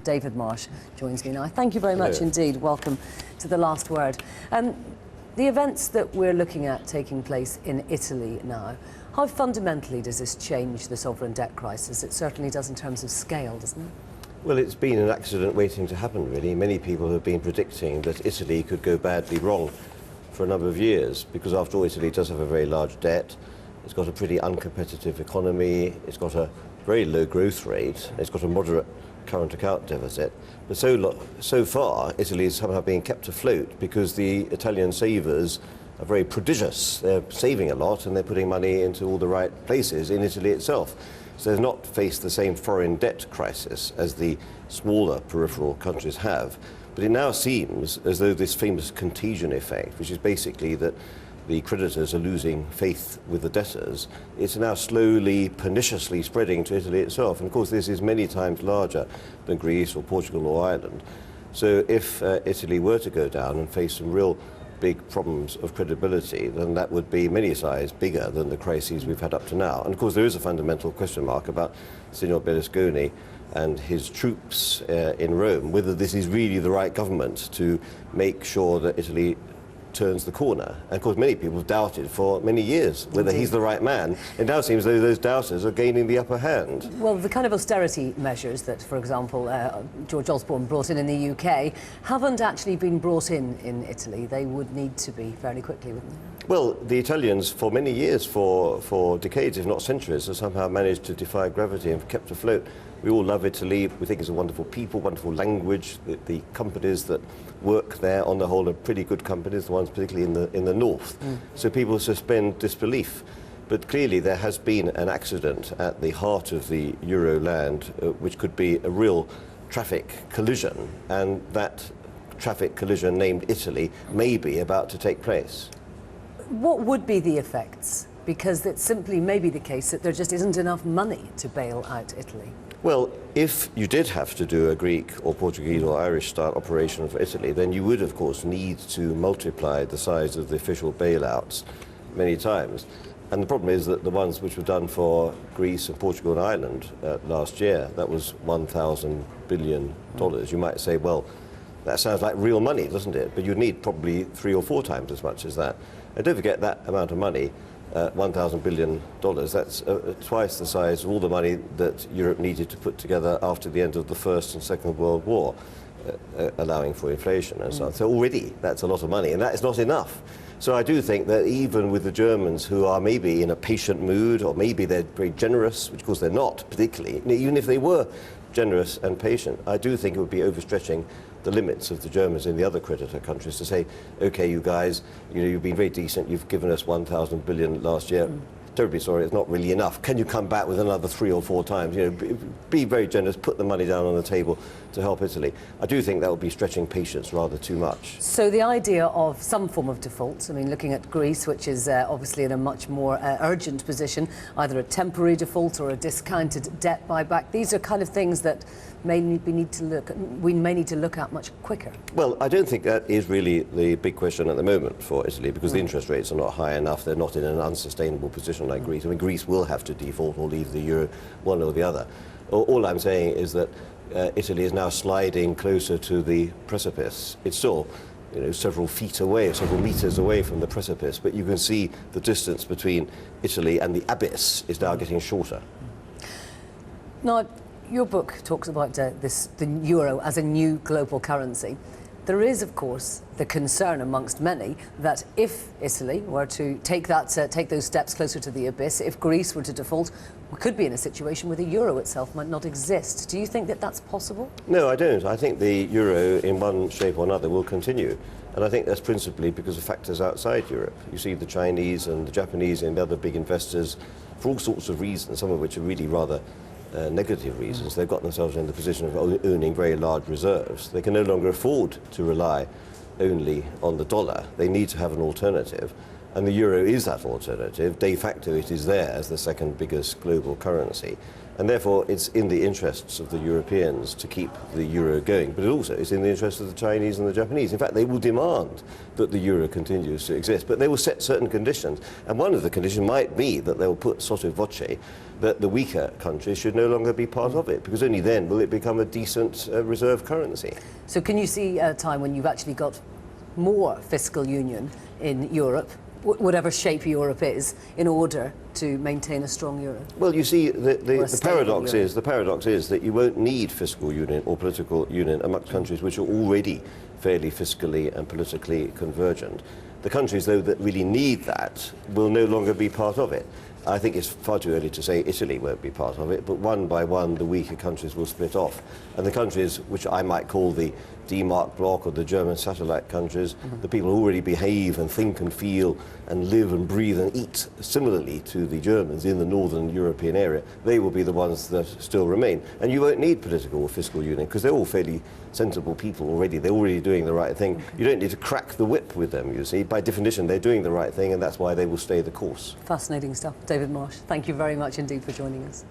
David Marsh joins me now. Thank you very much indeed. Welcome to The Last Word. The events that we're looking at taking place in Italy now, how fundamentally does this change the sovereign debt crisis? It certainly does in terms of scale, doesn't it? Well, it's been an accident waiting to happen, really. Many people have been predicting that Italy could go badly wrong for a number of years, because after all, Italy does have a very large debt. It's got a pretty uncompetitive economy. It's got a very low growth rate. It's got a moderate current account deficit. But so far, Italy is somehow being kept afloat because the Italian savers are very prodigious. They're saving a lot and they're putting money into all the right places in Italy itself. So they've not faced the same foreign debt crisis as the smaller peripheral countries have. But it now seems as though this famous contagion effect, which is basically that the creditors are losing faith with the debtors, it's now slowly, perniciously spreading to Italy itself. And of course, this is many times larger than Greece or Portugal or Ireland. So if Italy were to go down and face some real big problems of credibility, then that would be many sizes bigger than the crises we've had up to now. And of course, there is a fundamental question mark about Signor Berlusconi and his troops in Rome, whether this is really the right government to make sure that Italy turns the corner. And of course, many people have doubted for many years whether he's the right man. It now seems as though those doubters are gaining the upper hand. Well, the kind of austerity measures that, for example, George Osborne brought in the UK haven't actually been brought in Italy. They would need to be fairly quickly, wouldn't they? Well, the Italians, for many years, for decades, if not centuries, have somehow managed to defy gravity and kept afloat. We all love Italy. We think it's a wonderful people, wonderful language. The companies that work there, on the whole, are pretty good companies, the ones particularly in the north. So people suspend disbelief. But clearly there has been an accident at the heart of the Euro land, which could be a real traffic collision. And that traffic collision, named Italy, may be about to take place. What would be the effects? Because it simply may be the case that there just isn't enough money to bail out Italy. Well, if you did have to do a Greek or Portuguese or Irish-style operation for Italy, then you would, of course, need to multiply the size of the official bailouts many times. And the problem is that the ones which were done for Greece and Portugal and Ireland last year, that was $1,000 billion. You might say, well, that sounds like real money, doesn't it? But you'd need probably 3 or 4 times as much as that. And don't forget that amount of money, $1,000 billion, that's twice the size of all the money that Europe needed to put together after the end of the First and Second World War, allowing for inflation and so on. So already that's a lot of money, and that is not enough. So I do think that even with the Germans, who are maybe in a patient mood, or maybe they're very generous, which of course they're not particularly, even if they were generous and patient, I do think it would be overstretching the limits of the Germans in the other creditor countries to say, okay, you guys, you've been very decent, you've given us $1,000 billion last year. Terribly sorry, it's not really enough. Can you come back with another 3 or 4 times? Be very generous, put the money down on the table to help Italy. I do think that would be stretching patience rather too much. So the idea of some form of default, I mean, looking at Greece, which is obviously in a much more urgent position, either a temporary default or a discounted debt buyback, these are kind of things that we may need to look at much quicker. Well, I don't think that is really the big question at the moment for Italy, because the interest rates are not high enough. They're not in an unsustainable position like Greece. I mean, Greece will have to default or leave the euro, one or the other. All I'm saying is that Italy is now sliding closer to the precipice. It's still several feet away, several meters away from the precipice, but you can see the distance between Italy and the abyss is now getting shorter. Now, your book talks about the euro as a new global currency. There is, of course, the concern amongst many that if Italy were to take those steps closer to the abyss, if Greece were to default, we could be in a situation where the euro itself might not exist. Do you think that that's possible? No, I don't. I think the euro, in one shape or another, will continue. And I think that's principally because of factors outside Europe. You see the Chinese and the Japanese and the other big investors, for all sorts of reasons, some of which are really rather negative reasons. They've got themselves in the position of owning very large reserves. They can no longer afford to rely only on the dollar. They need to have an alternative, and the euro is that alternative. De facto, it is there as the second biggest global currency. And therefore, it's in the interests of the Europeans to keep the euro going. But it also is in the interests of the Chinese and the Japanese. In fact, they will demand that the euro continues to exist. But they will set certain conditions. And one of the conditions might be that they will put sotto voce that the weaker countries should no longer be part of it, because only then will it become a decent reserve currency. So can you see a time when you've actually got more fiscal union in Europe, whatever shape Europe is, in order to maintain a strong euro? Well, you see, the paradox is that you won't need fiscal union or political union amongst countries which are already fairly fiscally and politically convergent. The countries, though, that really need that will no longer be part of it. I think it's far too early to say Italy won't be part of it, but one by one the weaker countries will split off. And the countries which I might call the D-mark bloc or the German satellite countries, the people who already behave and think and feel and live and breathe and eat similarly to the Germans in the northern European area, they will be the ones that still remain. And you won't need political or fiscal union because they're all fairly sensible people already. They're already doing the right thing. You don't need to crack the whip with them, you see. By definition, they're doing the right thing, and that's why they will stay the course. Fascinating stuff. David Marsh, thank you very much indeed for joining us.